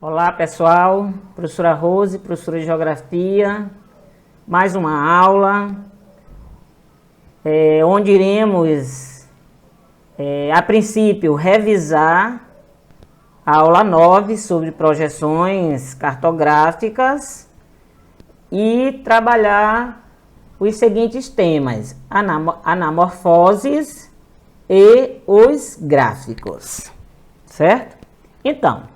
Olá pessoal, professora Rose, professora de Geografia, mais uma aula, onde iremos, a princípio, revisar a aula 9 sobre projeções cartográficas e trabalhar os seguintes temas: anamorfoses e os gráficos, certo? Então,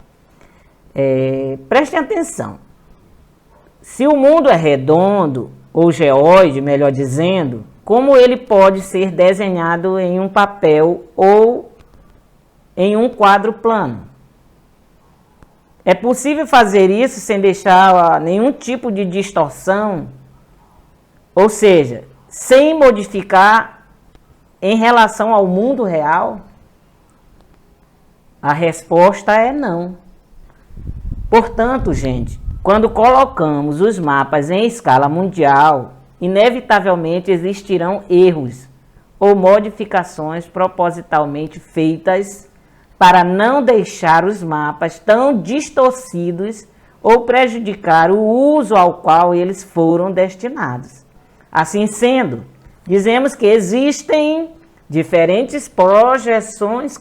prestem atenção. Se o mundo é redondo, ou geóide, melhor dizendo, como ele pode ser desenhado em um papel ou em um quadro plano? É possível fazer isso sem deixar nenhum tipo de distorção, ou seja, sem modificar em relação ao mundo real? A resposta é não. Portanto, gente, quando colocamos os mapas em escala mundial, inevitavelmente existirão erros ou modificações propositalmente feitas para não deixar os mapas tão distorcidos ou prejudicar o uso ao qual eles foram destinados. Assim sendo, dizemos que existem diferentes projeções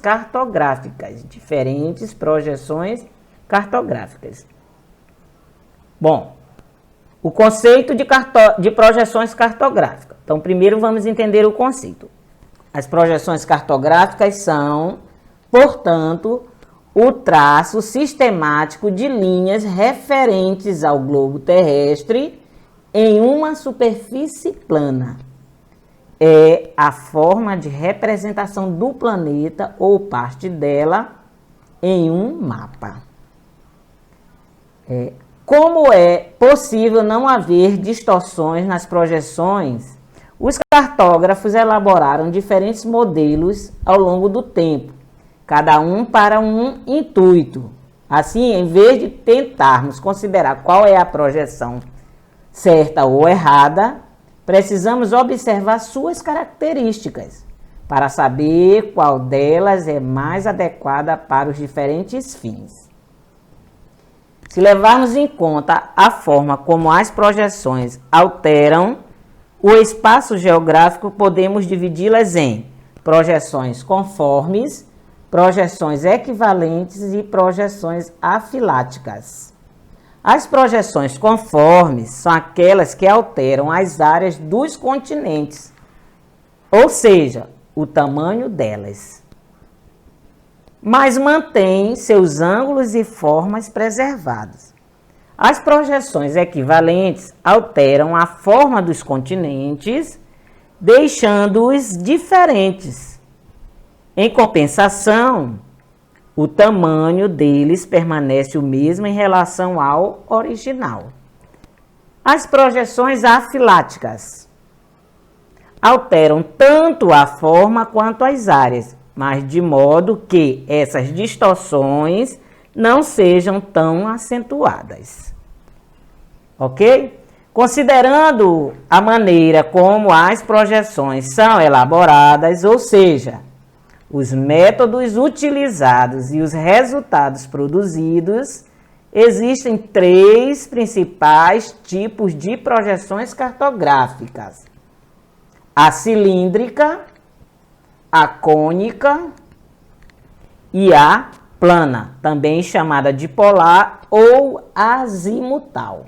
cartográficas. Bom, o conceito de projeções cartográficas. Então, primeiro vamos entender o conceito. As projeções cartográficas são, portanto, o traço sistemático de linhas referentes ao globo terrestre em uma superfície plana. É a forma de representação do planeta ou parte dela em um mapa. Como é possível não haver distorções nas projeções, os cartógrafos elaboraram diferentes modelos ao longo do tempo, cada um para um intuito. Assim, em vez de tentarmos considerar qual é a projeção certa ou errada, precisamos observar suas características para saber qual delas é mais adequada para os diferentes fins. Se levarmos em conta a forma como as projeções alteram o espaço geográfico, podemos dividi-las em projeções conformes, projeções equivalentes e projeções afiláticas. As projeções conformes são aquelas que alteram as áreas dos continentes, ou seja, o tamanho delas, mas mantêm seus ângulos e formas preservados. As projeções equivalentes alteram a forma dos continentes, deixando-os diferentes. Em compensação, o tamanho deles permanece o mesmo em relação ao original. As projeções afiláticas alteram tanto a forma quanto as áreas, mas de modo que essas distorções não sejam tão acentuadas. Ok? Considerando a maneira como as projeções são elaboradas, ou seja, os métodos utilizados e os resultados produzidos, existem três principais tipos de projeções cartográficas: a cilíndrica, a cônica e a plana, também chamada de polar ou azimutal.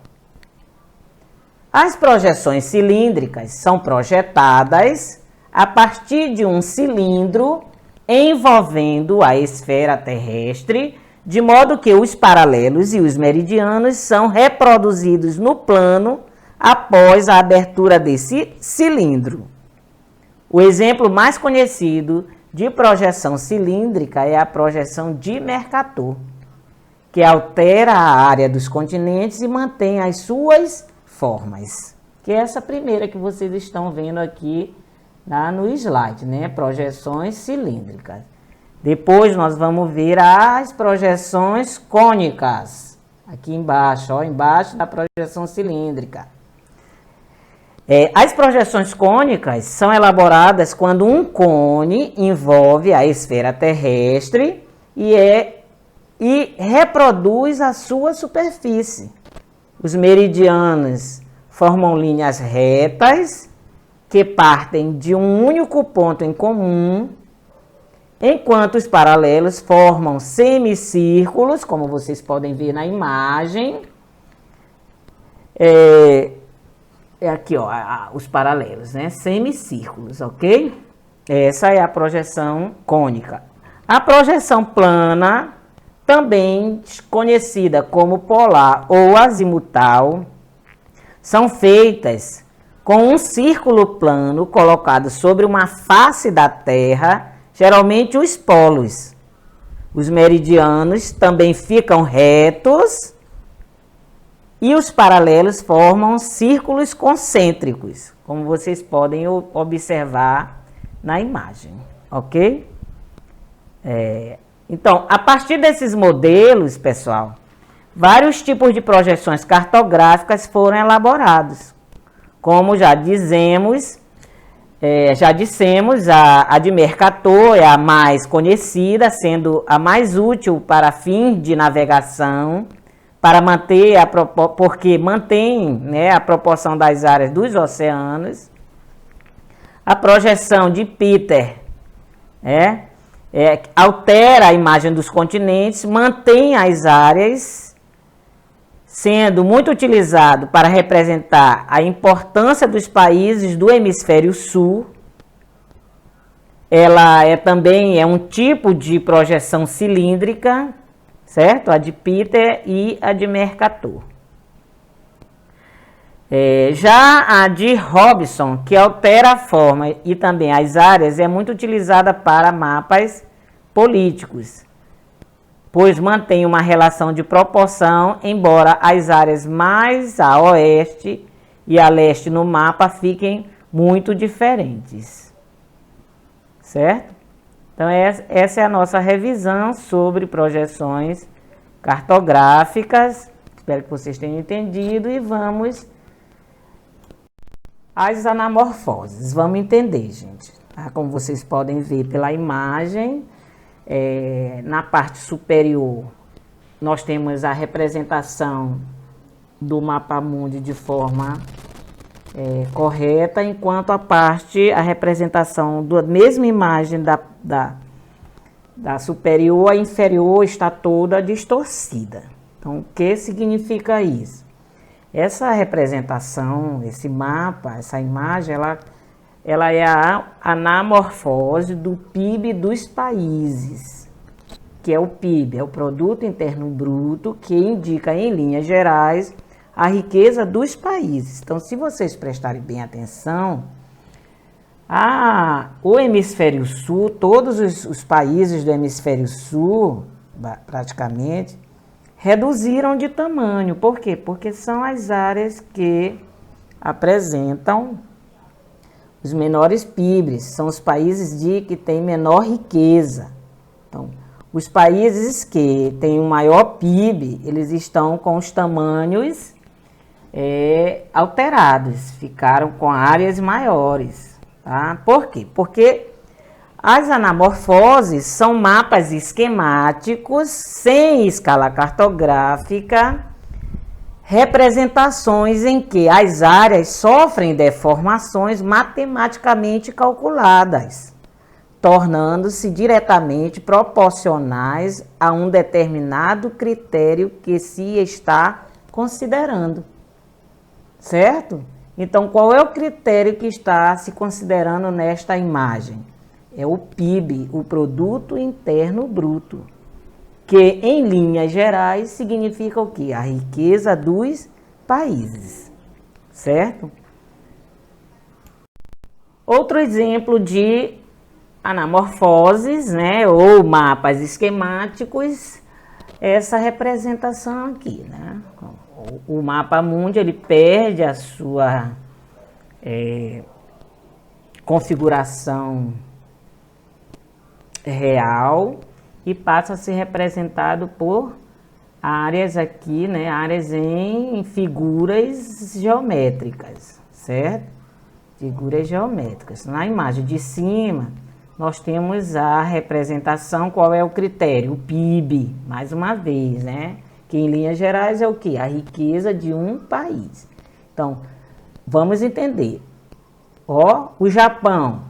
As projeções cilíndricas são projetadas a partir de um cilindro envolvendo a esfera terrestre, de modo que os paralelos e os meridianos são reproduzidos no plano após a abertura desse cilindro. O exemplo mais conhecido de projeção cilíndrica é a projeção de Mercator, que altera a área dos continentes e mantém as suas formas, que é essa primeira que vocês estão vendo aqui no slide, né? Projeções cilíndricas. Depois nós vamos ver as projeções cônicas, aqui embaixo, ó, embaixo da projeção cilíndrica. As projeções cônicas são elaboradas quando um cone envolve a esfera terrestre e é e reproduz a sua superfície. Os meridianos formam linhas retas que partem de um único ponto em comum, enquanto os paralelos formam semicírculos, como vocês podem ver na imagem. Aqui, ó, os paralelos, né? Semicírculos, ok? Essa é a projeção cônica. A projeção plana, também conhecida como polar ou azimutal, são feitas com um círculo plano colocado sobre uma face da Terra, geralmente os polos. Os meridianos também ficam retos e os paralelos formam círculos concêntricos, como vocês podem observar na imagem, ok? Então, a partir desses modelos, pessoal, vários tipos de projeções cartográficas foram elaborados. Como já dissemos, a de Mercator é a mais conhecida, sendo a mais útil para fins de navegação, para manter porque mantém, né, a proporção das áreas dos oceanos. A projeção de Peter altera a imagem dos continentes, mantém as áreas, sendo muito utilizado para representar a importância dos países do hemisfério sul. Ela também é um tipo de projeção cilíndrica, certo? A de Peter e a de Mercator. Já a de Robson, que altera a forma e também as áreas, é muito utilizada para mapas políticos, pois mantém uma relação de proporção, embora as áreas mais a oeste e a leste no mapa fiquem muito diferentes. Certo? Então, essa é a nossa revisão sobre projeções cartográficas. Espero que vocês tenham entendido e vamos às anamorfoses. Vamos entender, gente. Tá? Como vocês podem ver pela imagem, na parte superior nós temos a representação do mapa mundi de forma correta, enquanto a representação da mesma imagem da superior à inferior está toda distorcida. Então, o que significa isso? Essa representação, esse mapa, essa imagem, ela é a anamorfose do PIB dos países, que é o PIB, é o Produto Interno Bruto, que indica em linhas gerais a riqueza dos países. Então, se vocês prestarem bem atenção, o hemisfério sul, todos os países do hemisfério sul, praticamente, reduziram de tamanho. Por quê? Porque são as áreas que apresentam os menores PIBs, são os países que têm menor riqueza. Então, os países que têm um maior PIB, eles estão com os tamanhos alterados, ficaram com áreas maiores. Tá? Por quê? Porque as anamorfoses são mapas esquemáticos, sem escala cartográfica, representações em que as áreas sofrem deformações matematicamente calculadas, tornando-se diretamente proporcionais a um determinado critério que se está considerando. Certo? Então, qual é o critério que está se considerando nesta imagem? É o PIB, o Produto Interno Bruto, que em linhas gerais significa o quê? A riqueza dos países, certo? Outro exemplo de anamorfoses, né, ou mapas esquemáticos, essa representação aqui, né? O mapa mundi, ele perde a sua configuração real e passa a ser representado por áreas aqui, né, áreas em figuras geométricas, certo? Figuras geométricas. Na imagem de cima, nós temos a representação, qual é o critério? O PIB, mais uma vez, né? Que em linhas gerais é o quê? A riqueza de um país. Então, vamos entender. Ó, o Japão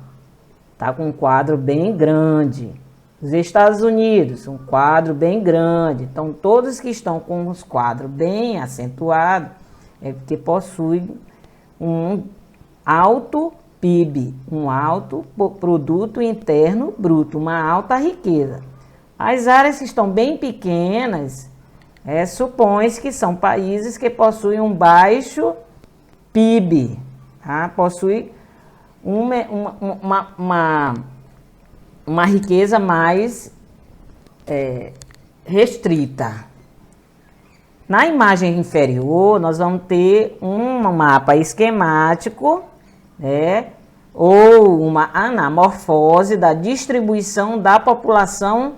está com um quadro bem grande. Os Estados Unidos, um quadro bem grande. Então, todos que estão com os quadros bem acentuados é porque possuem um alto PIB, um alto produto interno bruto, uma alta riqueza. As áreas que estão bem pequenas, supõe-se que são países que possuem um baixo PIB, tá? Possuem uma riqueza mais restrita. Na imagem inferior, nós vamos ter um mapa esquemático, né, ou uma anamorfose da distribuição da população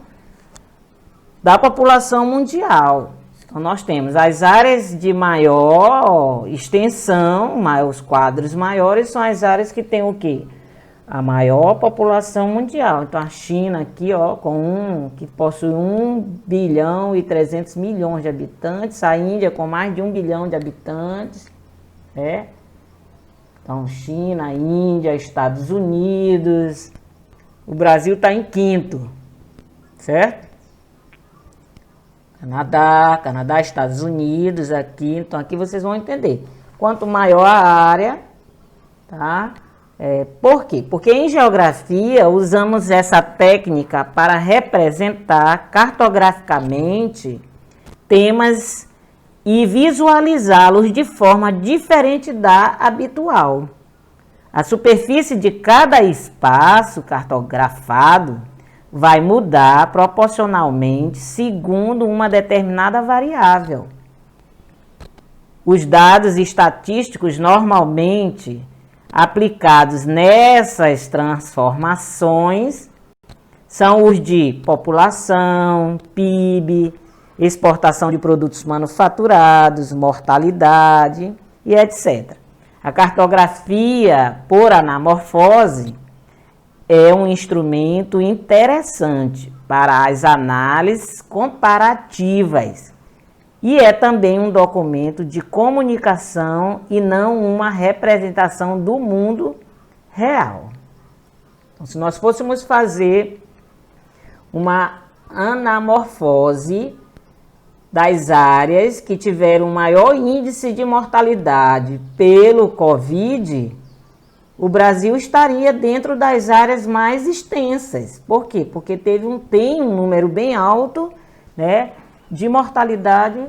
mundial. Então, nós temos as áreas de maior extensão, os quadros maiores são as áreas que têm o quê? A maior população mundial. Então, a China aqui, ó, que possui 1 bilhão e 300 milhões de habitantes. A Índia com mais de 1 bilhão de habitantes. Então, China, Índia, Estados Unidos. O Brasil está em quinto, certo? Canadá, Estados Unidos aqui. Então, aqui vocês vão entender. Quanto maior a área, tá? Por quê? Porque em geografia usamos essa técnica para representar cartograficamente temas e visualizá-los de forma diferente da habitual. A superfície de cada espaço cartografado vai mudar proporcionalmente segundo uma determinada variável. Os dados estatísticos normalmente aplicados nessas transformações são os de população, PIB, exportação de produtos manufaturados, mortalidade e etc. A cartografia por anamorfose é um instrumento interessante para as análises comparativas e é também um documento de comunicação e não uma representação do mundo real. Então, se nós fôssemos fazer uma anamorfose das áreas que tiveram maior índice de mortalidade pelo Covid, o Brasil estaria dentro das áreas mais extensas. Por quê? Porque tem um número bem alto, né, de mortalidade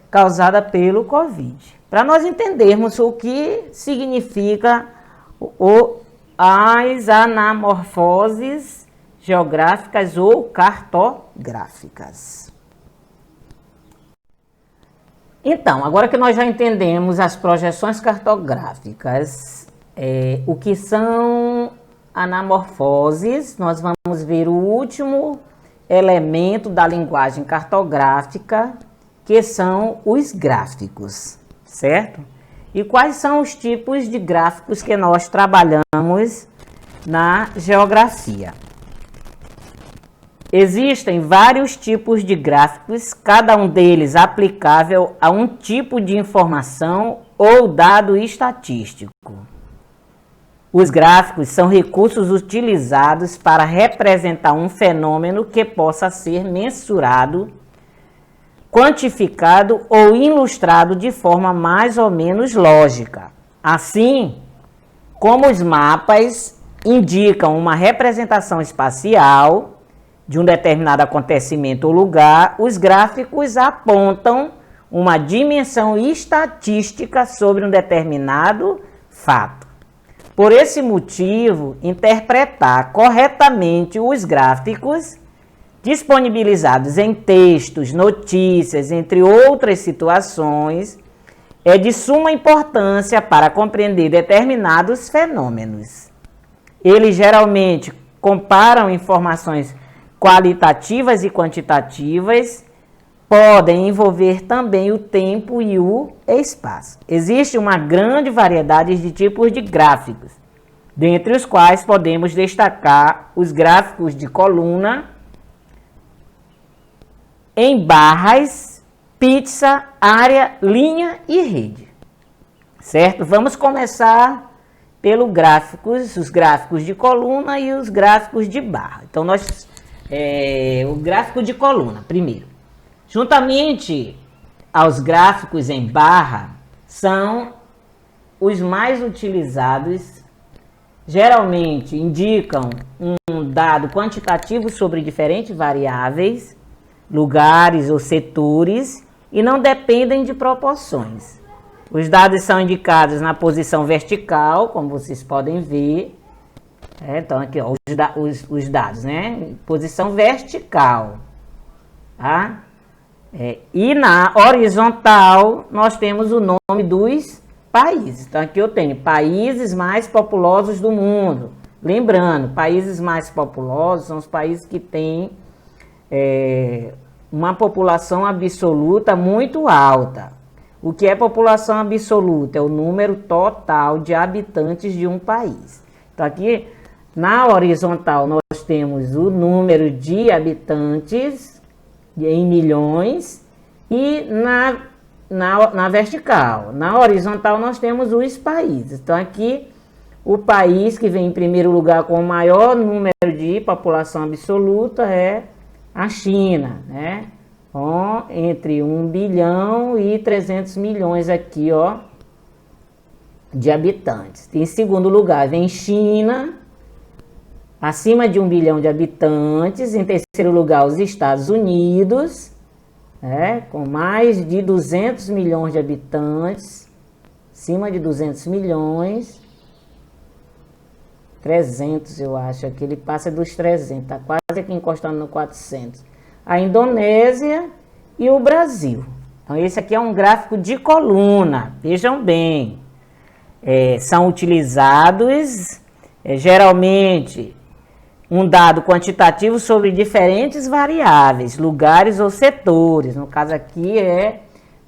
causada pelo Covid. Para nós entendermos o que significa as anamorfoses geográficas ou cartográficas. Então, agora que nós já entendemos as projeções cartográficas, o que são anamorfoses, nós vamos ver o último elemento da linguagem cartográfica, que são os gráficos, certo? E quais são os tipos de gráficos que nós trabalhamos na geografia? Existem vários tipos de gráficos, cada um deles aplicável a um tipo de informação ou dado estatístico. Os gráficos são recursos utilizados para representar um fenômeno que possa ser mensurado, quantificado ou ilustrado de forma mais ou menos lógica. Assim, como os mapas indicam uma representação espacial de um determinado acontecimento ou lugar, os gráficos apontam uma dimensão estatística sobre um determinado fato. Por esse motivo, interpretar corretamente os gráficos disponibilizados em textos, notícias, entre outras situações, é de suma importância para compreender determinados fenômenos. Eles geralmente comparam informações qualitativas e quantitativas, podem envolver também o tempo e o espaço. Existe uma grande variedade de tipos de gráficos. dentre os quais podemos destacar os gráficos de coluna em barras, pizza, área, linha e rede. Certo? Vamos começar pelo os gráficos de coluna e os gráficos de barra. Então, o gráfico de coluna, primeiro. Juntamente aos gráficos em barra, são os mais utilizados, geralmente indicam um dado quantitativo sobre diferentes variáveis, lugares ou setores e não dependem de proporções. Os dados são indicados na posição vertical, como vocês podem ver. Então, aqui, ó, os dados, né? Posição vertical. Tá? E na horizontal, nós temos o nome dos países. Então, aqui eu tenho países mais populosos do mundo. Lembrando, países mais populosos são os países que têm uma população absoluta muito alta. O que é população absoluta? É o número total de habitantes de um país. Então, aqui na horizontal, nós temos o número de habitantes em milhões e na vertical. Na horizontal, nós temos os países. Então, aqui, o país que vem em primeiro lugar com o maior número de população absoluta é a China, né? Entre 1 bilhão e 300 milhões aqui, ó, de habitantes. Em segundo lugar vem China, acima de 1 bilhão de habitantes. Em terceiro lugar, os Estados Unidos, com mais de 200 milhões de habitantes, acima de 200 milhões. 300, eu acho, aqui ele passa dos 300, tá quase aqui encostando no 400. A Indonésia e o Brasil. Então, esse aqui é um gráfico de coluna, vejam bem. São utilizados, geralmente, um dado quantitativo sobre diferentes variáveis, lugares ou setores. No caso aqui é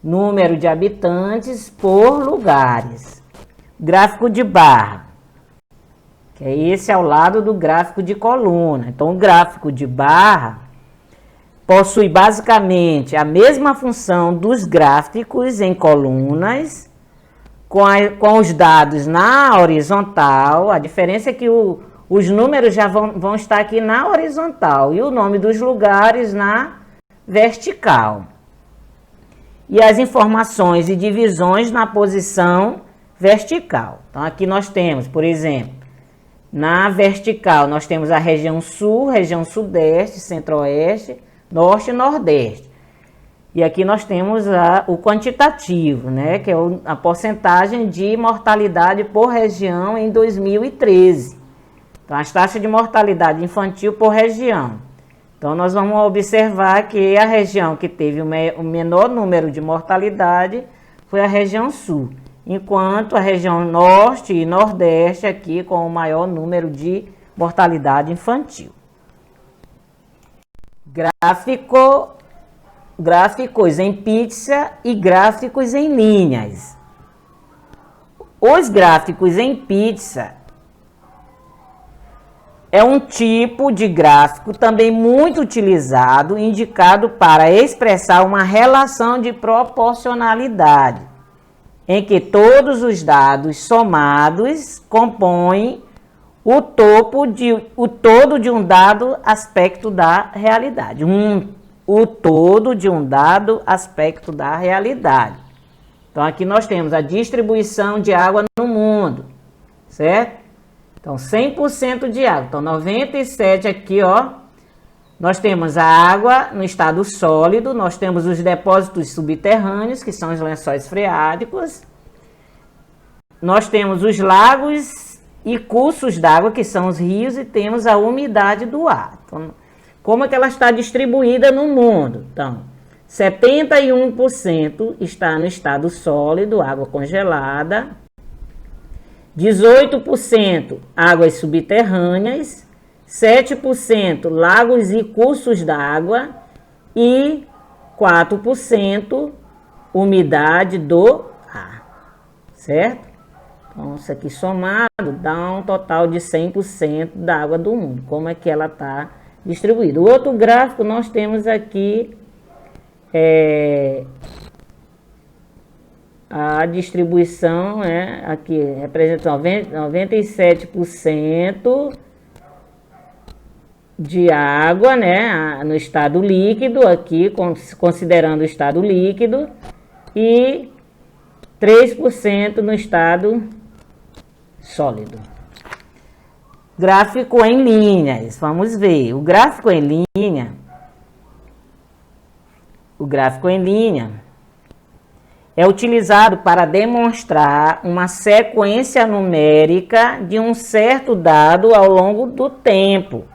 número de habitantes por lugares. Gráfico de barra, que é esse ao lado do gráfico de coluna. Então, o gráfico de barra possui basicamente a mesma função dos gráficos em colunas, com os dados na horizontal. A diferença é que os números já vão estar aqui na horizontal e o nome dos lugares na vertical. E as informações e divisões na posição vertical. Então, aqui nós temos, por exemplo, na vertical nós temos a região sul, região sudeste, centro-oeste, norte e nordeste. E aqui nós temos o quantitativo, né, que é a porcentagem de mortalidade por região em 2013. Então, as taxas de mortalidade infantil por região. Então, nós vamos observar que a região que teve o menor número de mortalidade foi a região sul, enquanto a região norte e nordeste aqui com o maior número de mortalidade infantil. Gráficos em pizza e gráficos em linhas. Os gráficos em pizza é um tipo de gráfico também muito utilizado, indicado para expressar uma relação de proporcionalidade, em que todos os dados somados compõem o todo de um dado aspecto da realidade. O todo de um dado aspecto da realidade. Então, aqui nós temos a distribuição de água no mundo, certo? Então, 100% de água. Então, 97 aqui, ó. Nós temos a água no estado sólido, nós temos os depósitos subterrâneos, que são os lençóis freáticos. Nós temos os lagos e cursos d'água, que são os rios, e temos a umidade do ar. Então, como é que ela está distribuída no mundo? Então, 71% está no estado sólido, água congelada, 18% águas subterrâneas, 7% lagos e cursos d'água e 4% umidade do ar, certo? Então, isso aqui somado dá um total de 100% da água do mundo. Como é que ela está distribuída? O outro gráfico nós temos aqui a distribuição, aqui representa 97% de água, no estado líquido, aqui considerando o estado líquido, e 3% no estado sólido. Gráfico em linhas, vamos ver. O gráfico em linha é utilizado para demonstrar uma sequência numérica de um certo dado ao longo do tempo.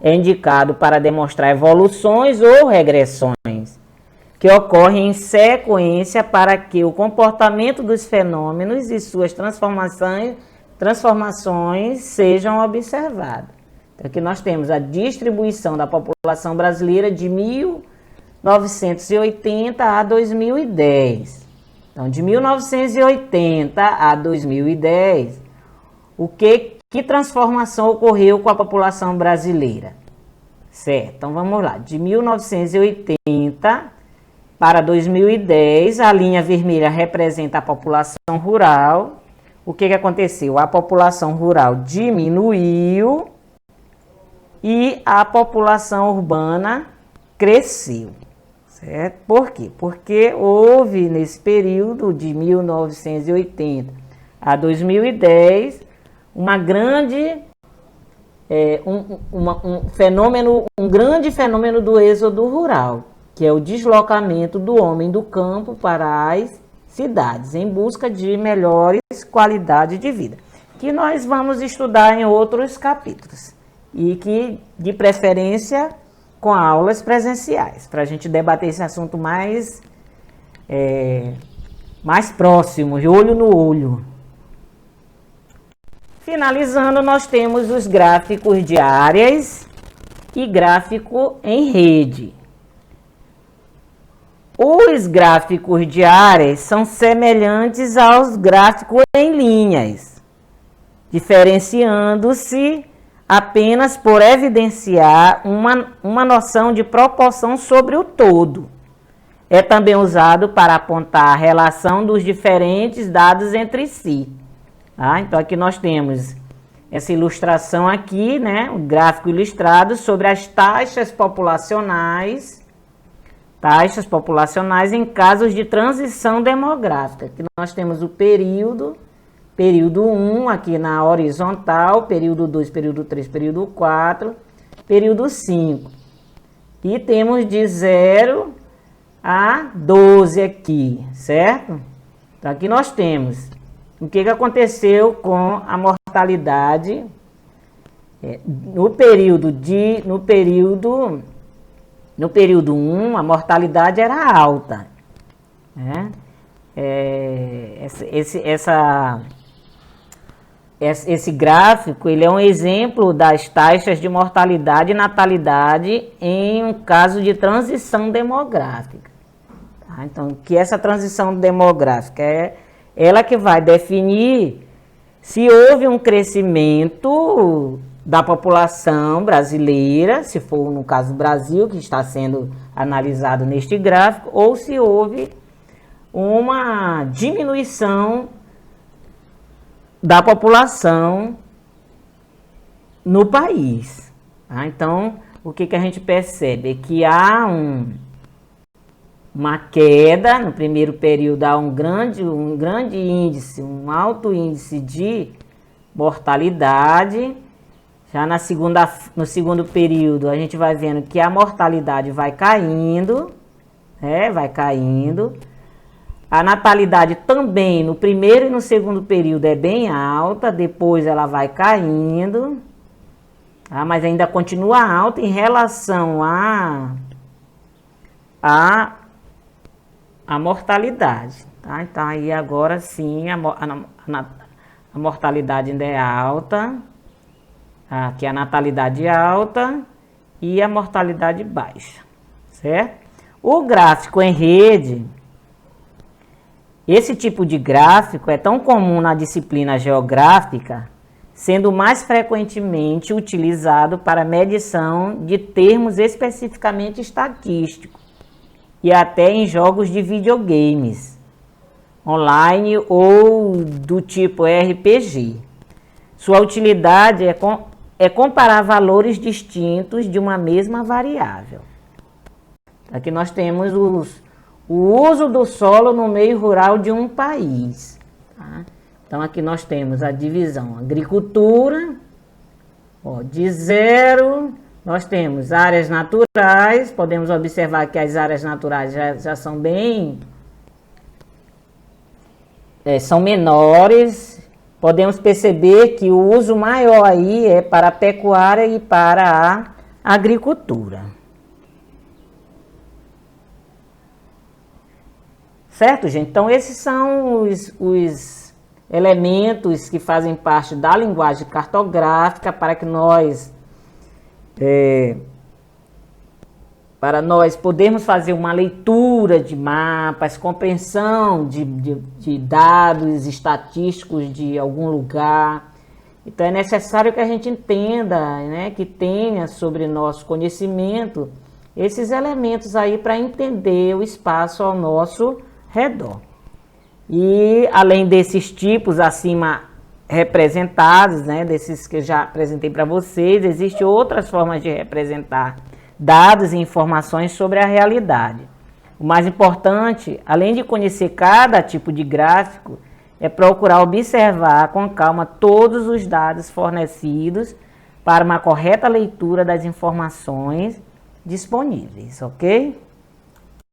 É indicado para demonstrar evoluções ou regressões que ocorrem em sequência para que o comportamento dos fenômenos e suas transformações sejam observadas. Então, aqui nós temos a distribuição da população brasileira de 1980 a 2010. Então, de 1980 a 2010, que transformação ocorreu com a população brasileira? Certo, então vamos lá. De 1980 para 2010, a linha vermelha representa a população rural. O que aconteceu? A população rural diminuiu e a população urbana cresceu. Certo? Por quê? Porque houve nesse período de 1980 a 2010 um grande fenômeno do êxodo rural, que é o deslocamento do homem do campo para as cidades, em busca de melhores qualidades de vida, que nós vamos estudar em outros capítulos, e que, de preferência, com aulas presenciais, para a gente debater esse assunto mais próximo, de olho no olho. Finalizando, nós temos os gráficos de áreas e gráfico em rede. Os gráficos de áreas são semelhantes aos gráficos em linhas, diferenciando-se apenas por evidenciar uma noção de proporção sobre o todo. É também usado para apontar a relação dos diferentes dados entre si. Então, aqui nós temos essa ilustração aqui, um gráfico ilustrado sobre as taxas populacionais em casos de transição demográfica. Aqui nós temos o período 1 aqui na horizontal, período 2, período 3, período 4, período 5. E temos de 0 a 12 aqui, certo? Então, aqui nós temos o que aconteceu com a mortalidade no período 1, a mortalidade era alta. Esse gráfico ele é um exemplo das taxas de mortalidade e natalidade em um caso de transição demográfica. Então, que essa transição demográfica é ela que vai definir se houve um crescimento da população brasileira, se for no caso do Brasil, que está sendo analisado neste gráfico, ou se houve uma diminuição da população no país. Então, o que a gente percebe é que há uma queda, no primeiro período há um grande índice, um alto índice de mortalidade. Já no segundo período a gente vai vendo que a mortalidade vai caindo, A natalidade também no primeiro e no segundo período é bem alta, depois ela vai caindo, mas ainda continua alta em relação à mortalidade. Então, aí agora sim, a mortalidade ainda é alta, aqui a natalidade alta e a mortalidade baixa, certo? O gráfico em rede, Esse tipo de gráfico é tão comum na disciplina geográfica, sendo mais frequentemente utilizado para medição de termos especificamente estatísticos e até em jogos de videogames online ou do tipo RPG. Sua utilidade é comparar valores distintos de uma mesma variável. Aqui nós temos o uso do solo no meio rural de um país. Tá? Então aqui nós temos a divisão agricultura, de 0, nós temos áreas naturais, podemos observar que as áreas naturais já são bem, são menores. Podemos perceber que o uso maior aí é para a pecuária e para a agricultura. Certo, gente? Então, esses são os elementos que fazem parte da linguagem cartográfica para que nós podermos fazer uma leitura de mapas, compreensão de dados estatísticos de algum lugar. Então, é necessário que a gente entenda, né, que tenha sobre nosso conhecimento esses elementos aí para entender o espaço ao nosso redor. E além desses tipos acima representados, né, desses que eu já apresentei para vocês, existem outras formas de representar dados e informações sobre a realidade. O mais importante, além de conhecer cada tipo de gráfico, é procurar observar com calma todos os dados fornecidos para uma correta leitura das informações disponíveis, ok?